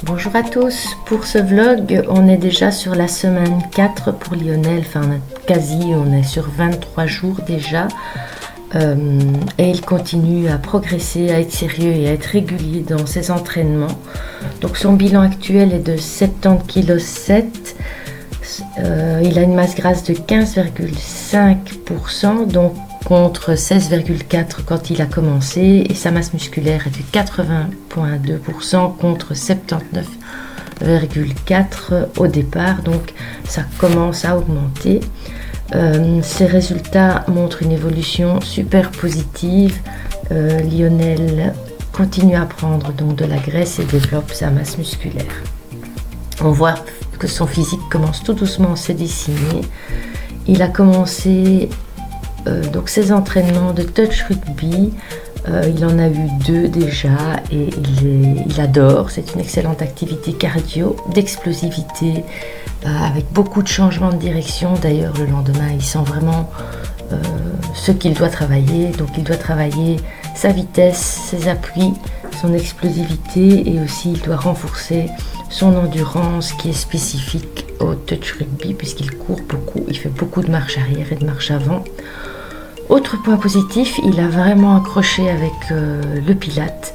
Bonjour à tous, pour ce vlog on est déjà sur la semaine 4 pour Lionel, enfin on est sur 23 jours déjà et il continue à progresser, à être sérieux et à être régulier dans ses entraînements. Donc son bilan actuel est de 70,7 kg, il a une masse grasse de 15,5%, donc contre 16,4 quand il a commencé, et sa masse musculaire est de 80,2% contre 79,4 au départ, donc ça commence à augmenter. Ces résultats montrent une évolution super positive. Lionel continue à prendre donc de la graisse et développe sa masse musculaire. On voit que son physique commence tout doucement à se dessiner. Il a commencé donc ses entraînements de touch rugby, il en a eu 2 déjà et il adore. C'est une excellente activité cardio, d'explosivité, avec beaucoup de changements de direction. D'ailleurs le lendemain il sent vraiment ce qu'il doit travailler. Donc il doit travailler sa vitesse, ses appuis, son explosivité, et aussi il doit renforcer son endurance qui est spécifique au touch rugby puisqu'il court beaucoup, il fait beaucoup de marche arrière et de marche avant. Autre point positif, il a vraiment accroché avec le pilate.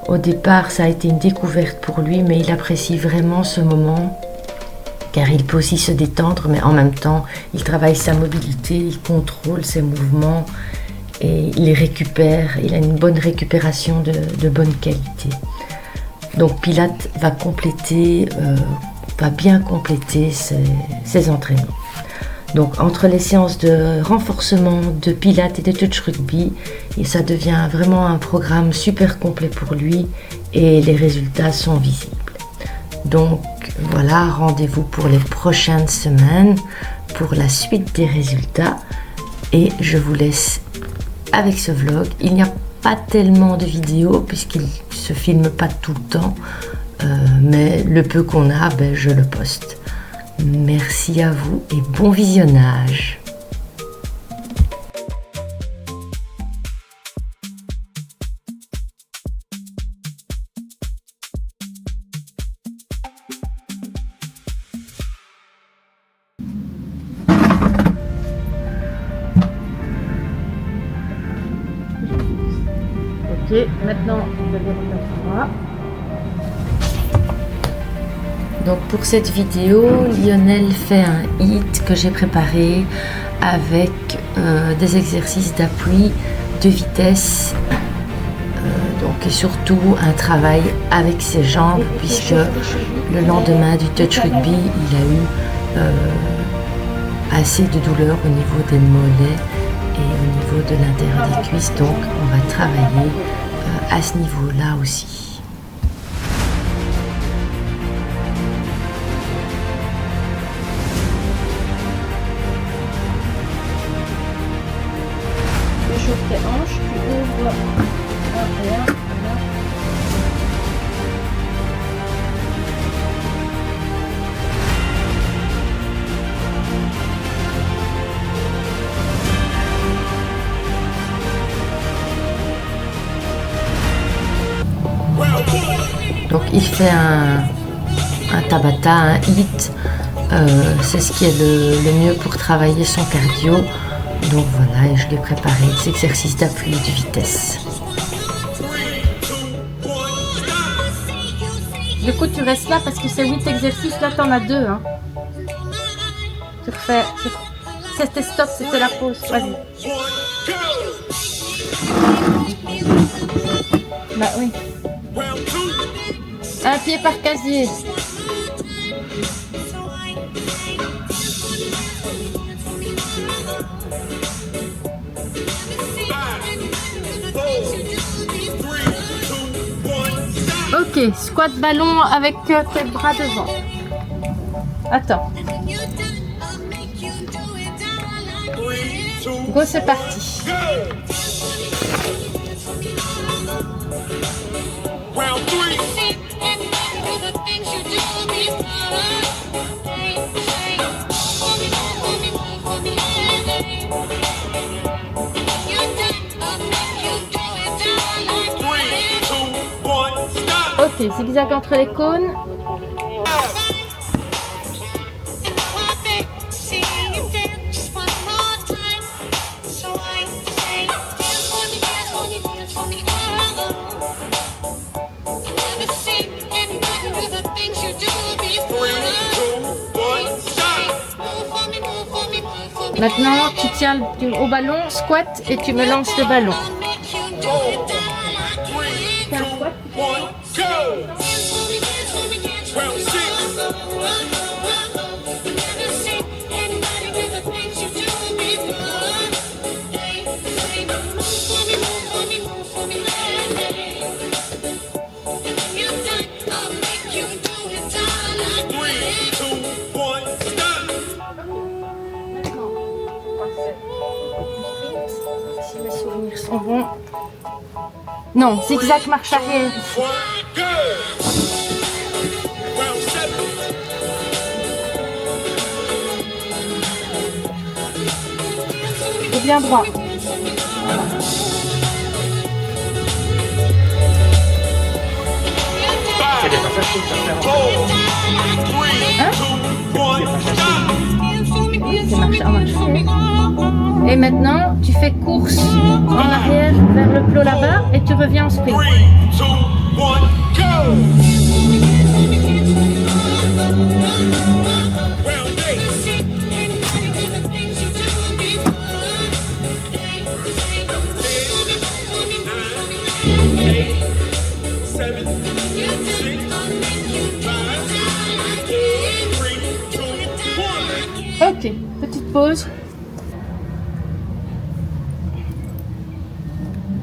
Au départ, ça a été une découverte pour lui, mais il apprécie vraiment ce moment car il peut aussi se détendre, mais en même temps, il travaille sa mobilité, il contrôle ses mouvements et il les récupère. Il a une bonne récupération de bonne qualité. Donc Pilate va bien compléter ses entraînements. Donc entre les séances de renforcement, de pilates et de touch rugby, et ça devient vraiment un programme super complet pour lui et les résultats sont visibles. Donc voilà, rendez-vous pour les prochaines semaines pour la suite des résultats, et je vous laisse avec ce vlog. Il n'y a pas tellement de vidéos puisqu'il ne se filme pas tout le temps, mais le peu qu'on a, je le poste. Merci à vous et bon visionnage. Ok, maintenant on va dérouler le bras. Donc pour cette vidéo, Lionel fait un HIIT que j'ai préparé avec des exercices d'appui, de vitesse, et surtout un travail avec ses jambes, puisque le lendemain du touch rugby, il a eu assez de douleur au niveau des mollets et au niveau de l'intérieur des cuisses, donc on va travailler à ce niveau-là aussi. Chauffe tes hanches, tu ouvres un et un, Donc il fait un Tabata, un HIIT, c'est ce qui est le mieux pour travailler son cardio. Donc voilà, et je lui ai préparé des exercices d'appui et de vitesse. Du coup, tu restes là parce que c'est 8 exercices, là tu en as 2. Hein. Tu refais. C'était stop, c'était la pause. Vas-y. Bah oui. Un pied par casier. Ok, squat ballon avec tes bras devant. Attends. Go, c'est parti. Ok, Ok, zigzag entre les cônes. Maintenant, tu tiens au ballon, squat et tu me lances le ballon. Fais un squat. Si mes souvenirs sont bons. Non, zigzag marche arrière. Et bien droit. Hein? C'est marche en marche arrière. Et maintenant, tu fais course en arrière vers le plot là-bas et tu reviens en sprint. Ok, petite pause.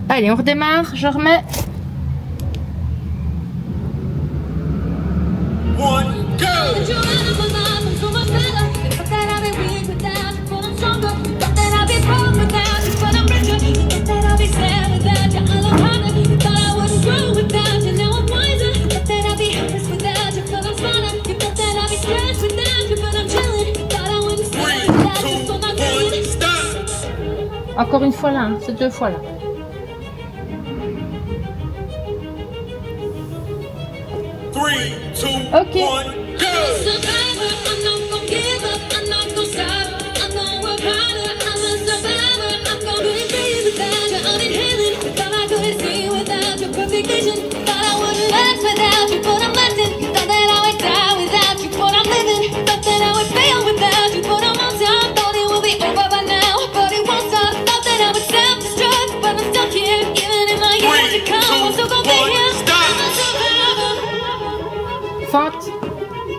Allez, on redémarre, je remets. Encore une fois là, hein, c'est 2 fois là. Ok. Fente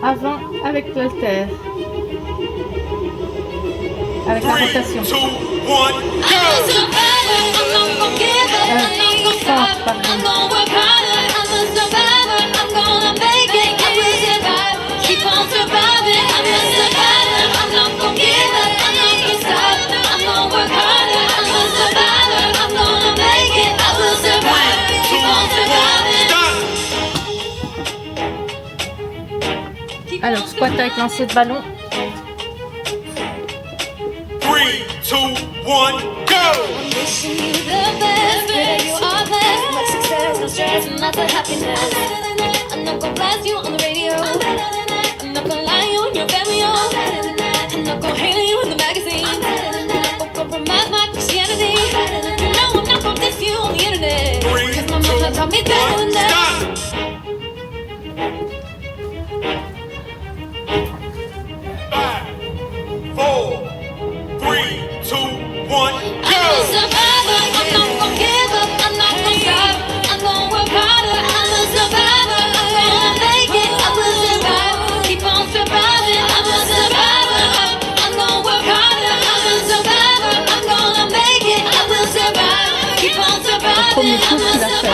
avant avec l'haltère. Avec la rotation. Fente, pardon. Alors, squat avec lancer de ballon. 3, 2, 1, go! Premier coup, tu l'as fait.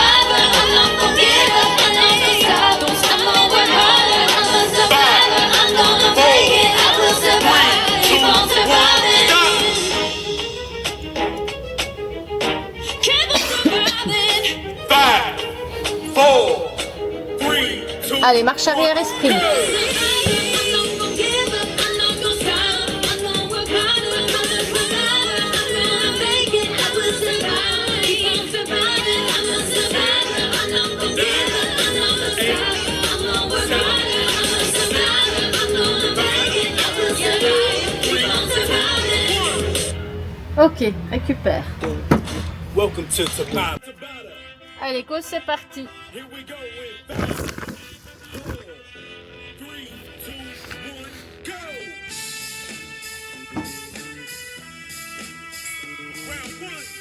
Allez, marche arrière et sprint. Ok, récupère. Welcome to Tabata. Allez, go, c'est parti. Here we go with 5, 4, 3, 2, 1, go! Round 1.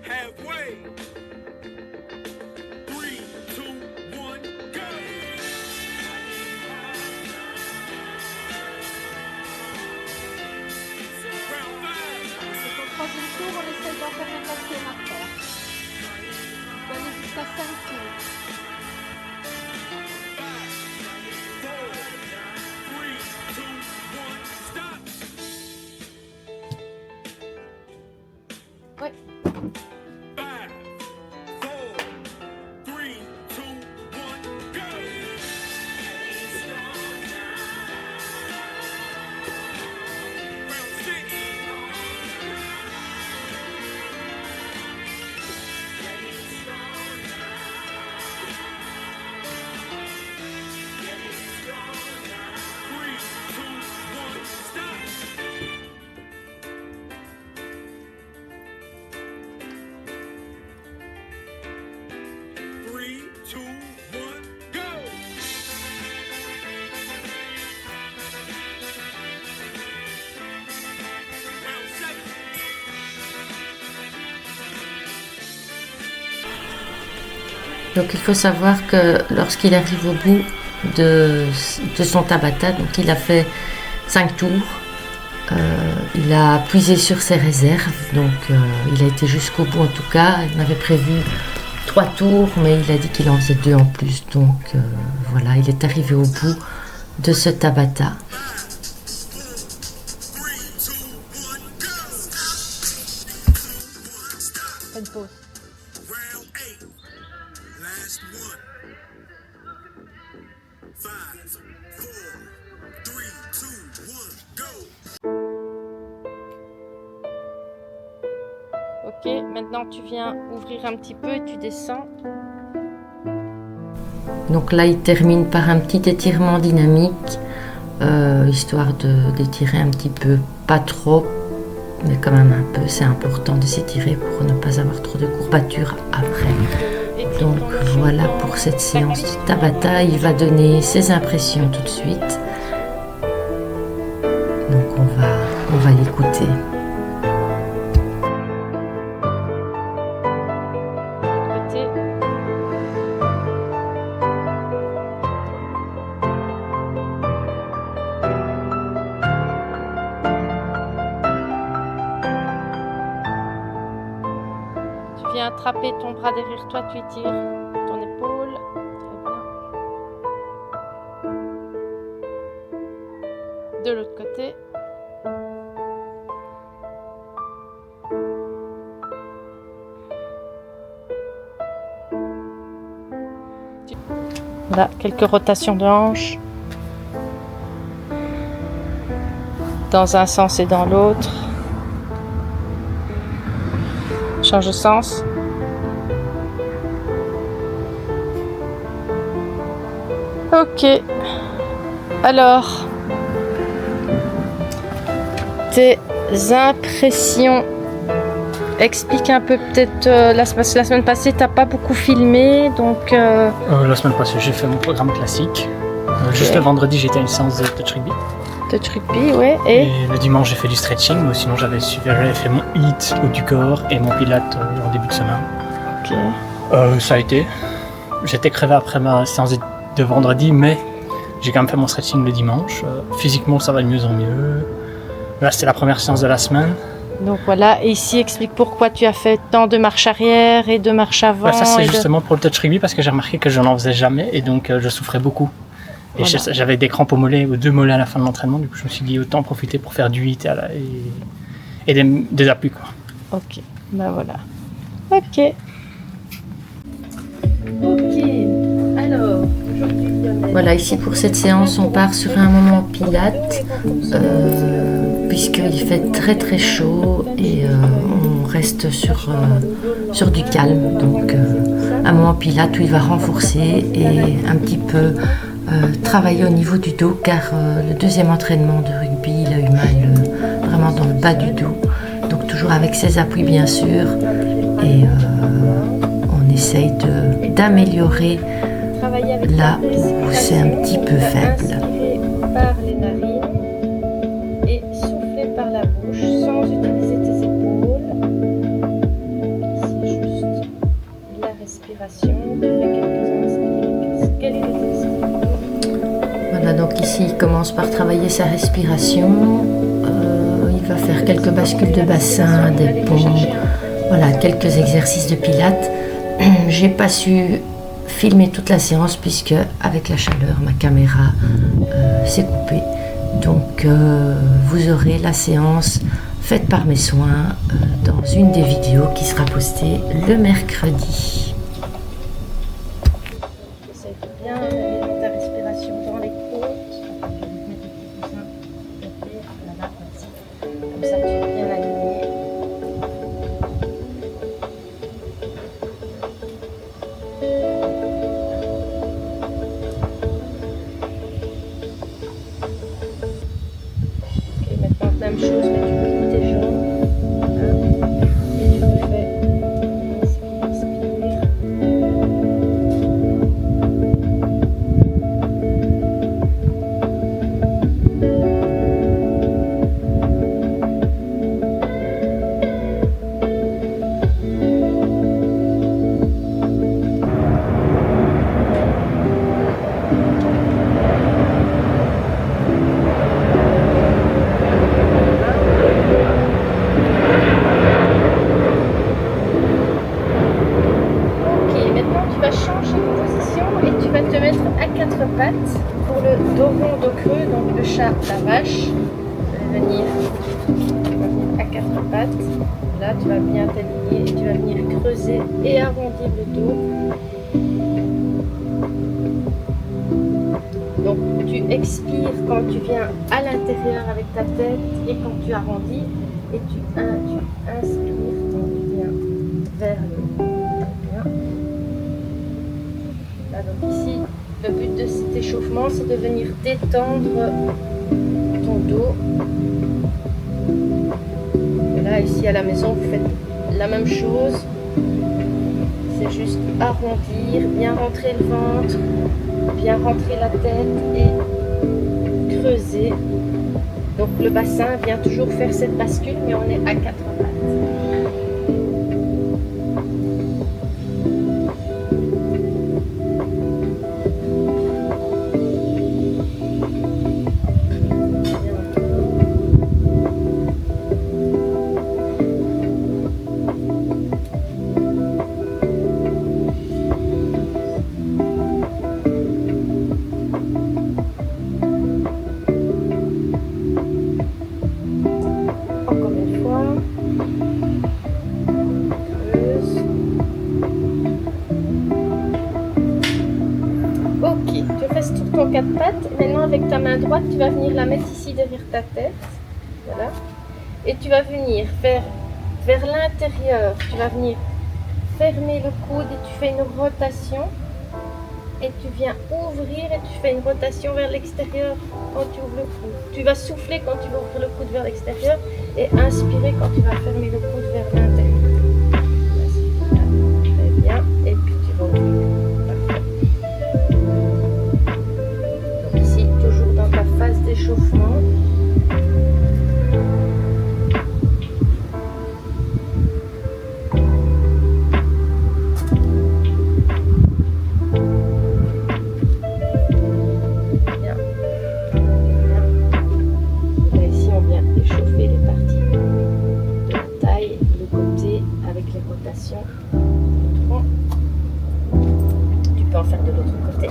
Halfway. 3, 2, 1, go! Round 5. C'est au troisième tour, on essaie d'en faire un quatrième après. On va aller jusqu'à 5 tours. 5, 4, 3, 2, 1, stop! Ouais. 5, 4, 3, 2, 1, go! Round 6. Three, two, one, go! Round 7. Donc il faut savoir que lorsqu'il arrive au bout de son Tabata, donc il a fait 5 tours, il a puisé sur ses réserves, donc il a été jusqu'au bout en tout cas. Il avait prévu 3 tours, mais il a dit qu'il en faisait 2 en plus, donc voilà, il est arrivé au bout de ce Tabata. Fais une pause. Round 8. Last one. 5, 4, 3, 2, 1, go! Ok, maintenant tu viens ouvrir un petit peu et tu descends. Donc là, il termine par un petit étirement dynamique, histoire d'étirer un petit peu, pas trop, mais quand même un peu. C'est important de s'étirer pour ne pas avoir trop de courbatures après. Donc voilà pour cette séance de Tabata. Il va donner ses impressions tout de suite. Donc on va l'écouter. Côté. Tu viens attraper ton bras derrière toi, tu étires ton épaule. Très bien. De l'autre côté. Voilà, quelques rotations de hanches. Dans un sens et dans l'autre. Change de sens. Ok. Alors, tes impressions. Explique un peu peut-être la semaine passée, t'as pas beaucoup filmé, donc. La semaine passée, j'ai fait mon programme classique. Juste le vendredi, j'étais à une séance de touch rugby. Touch rugby, ouais. Et le dimanche, j'ai fait du stretching. Mais sinon, j'avais fait mon HIIT, haut du corps et mon pilate en début de semaine. Ok. Ça a été. J'étais crevé après ma séance de vendredi, mais j'ai quand même fait mon stretching le dimanche. Physiquement, ça va de mieux en mieux. Là, c'était la première séance de la semaine. Donc voilà, et ici explique pourquoi tu as fait tant de marche arrière et de marche avant. Ouais, ça c'est et de- justement pour le touch rugby parce que j'ai remarqué que je n'en faisais jamais et donc je souffrais beaucoup. Et Voilà. j'avais des crampes au mollet ou 2 mollets à la fin de l'entraînement, du coup je me suis dit autant profiter pour faire du hit et des appuis quoi. Ok, ben voilà. Ok. Ok, alors, aujourd'hui, Voilà, ici pour cette séance, on part sur un moment pilates, puisqu'il fait très très chaud et on reste sur du calme. Donc un moment pilates où il va renforcer et un petit peu travailler au niveau du dos, car le deuxième entraînement de rugby, il a eu mal vraiment dans le bas du dos. Donc toujours avec ses appuis bien sûr, et on essaye d'améliorer là où c'est un petit peu faible. Inspirer par les narines et souffler par la bouche sans utiliser tes épaules. C'est juste la respiration. Tu fais quelques inspirations. Quel est le test? Voilà, donc ici il commence par travailler sa respiration. Il va faire quelques bascules de bassin, des pompes, voilà, quelques exercices de pilates. J'ai pas su filmer toute la séance puisque avec la chaleur ma caméra s'est coupée. Donc vous aurez la séance faite par mes soins dans une des vidéos qui sera postée le mercredi. Essaye de bien aller dans ta respiration dans les côtes. Je vais mettre le petit coussin de pied, voilà, merci. Comme ça tu es bien aligné. Ok, maintenant même chose, mais tu plies tes jambes. Hein, et tu refais inspire, expire. Ok, maintenant tu vas changer de position et tu vas te mettre à quatre pattes pour le dos rond, dos creux, donc le chat, la vache. Tu vas venir à quatre pattes. Là, tu vas bien t'aligner et tu vas venir creuser et arrondir le dos. Donc tu expires quand tu viens à l'intérieur avec ta tête et quand tu arrondis et tu inspires quand tu viens vers le haut. Bien. Là, donc ici, le but de cet échauffement, c'est de venir détendre ton dos. Et là, ici à la maison, vous faites la même chose. C'est juste arrondir, bien rentrer le ventre, bien rentrer la tête et creuser. Donc le bassin vient toujours faire cette bascule, mais on est à quatre pattes. Encore une fois. Creuse. Ok, tu restes sur ton quatre pattes. Maintenant, avec ta main droite, tu vas venir la mettre ici derrière ta tête. Voilà. Et tu vas venir vers l'intérieur. Tu vas venir fermer le coude et tu fais une rotation. Et tu viens ouvrir et tu fais une rotation vers l'extérieur quand tu ouvres le coude. Tu vas souffler quand tu vas ouvrir le coude vers l'extérieur et inspirer quand tu vas fermer le coude vers l'intérieur. Très bien. Et puis tu vas ouvrir. Parfait. Donc ici, toujours dans ta phase d'échauffement. Là, ici, on vient échauffer les parties de de l'autre côté.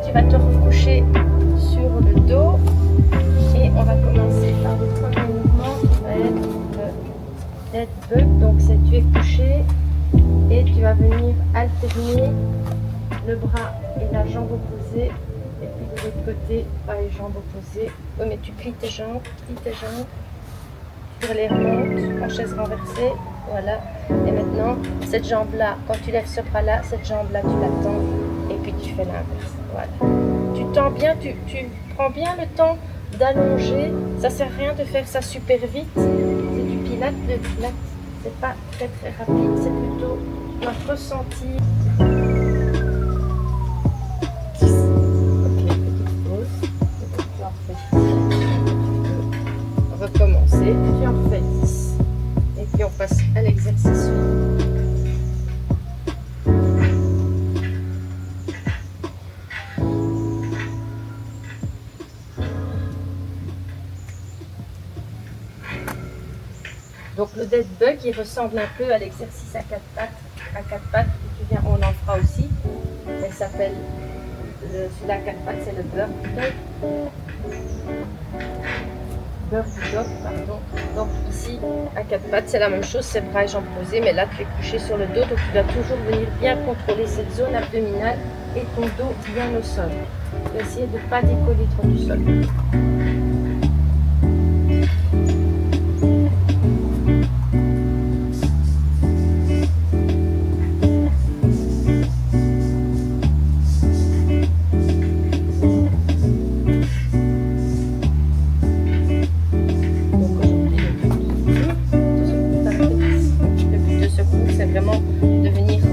Tu vas te recoucher sur le dos et on va commencer par le premier mouvement qui va être le dead bug. Donc c'est tu es couché et tu vas venir alterner le bras et la jambe opposée et puis de l'autre côté pas les jambes opposées. Oui, mais tu plies tes jambes, tu les remontes en chaise renversée, voilà. Et maintenant cette jambe là, quand tu lèves ce bras là, cette jambe là tu la tends et puis tu fais l'inverse. Voilà. Tu tends bien, tu prends bien le temps d'allonger. Ça sert à rien de faire ça super vite. C'est du pilates. Le pilates, c'est pas très très rapide. C'est plutôt un ressenti. Ok, petite pause. Tu en fais 10. Recommencer. Tu en fais 10. Et puis on passe à l'exercice suivant. Donc le dead bug, il ressemble un peu à l'exercice à quatre pattes. On en fera aussi. Elle s'appelle, celui-là à quatre pattes, c'est le bird dog, pardon. Donc ici, à quatre pattes, c'est la même chose, c'est bras et jambes posés, mais là tu es couché sur le dos, donc tu dois toujours venir bien contrôler cette zone abdominale et ton dos bien au sol. Tu dois essayer de ne pas décoller trop du sol.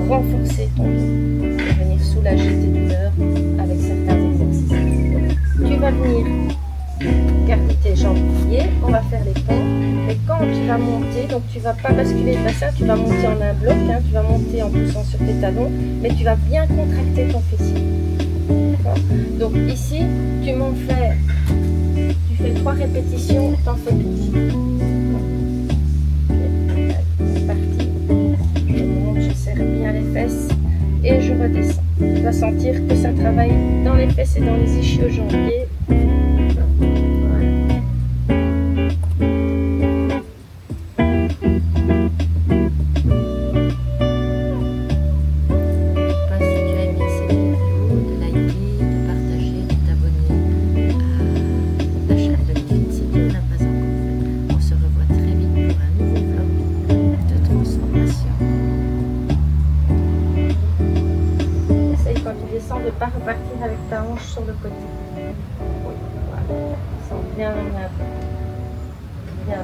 Renforcer ton dos, de venir soulager tes douleurs avec certains exercices. Tu vas venir garder tes jambes pliées, on va faire les pompes, et quand tu vas monter, donc tu ne vas pas basculer le bassin, tu vas monter en un bloc, hein, tu vas monter en poussant sur tes talons, mais tu vas bien contracter ton fessier. Donc ici, tu m'en fais, tu fais 3 répétitions, tu en fais 12. Bien les fesses et je redescends. Tu vas sentir que ça travaille dans les fesses et dans les ischio-jambiers. De ne pas repartir avec ta hanche sur le côté. Oui, voilà. Sens bien, bien.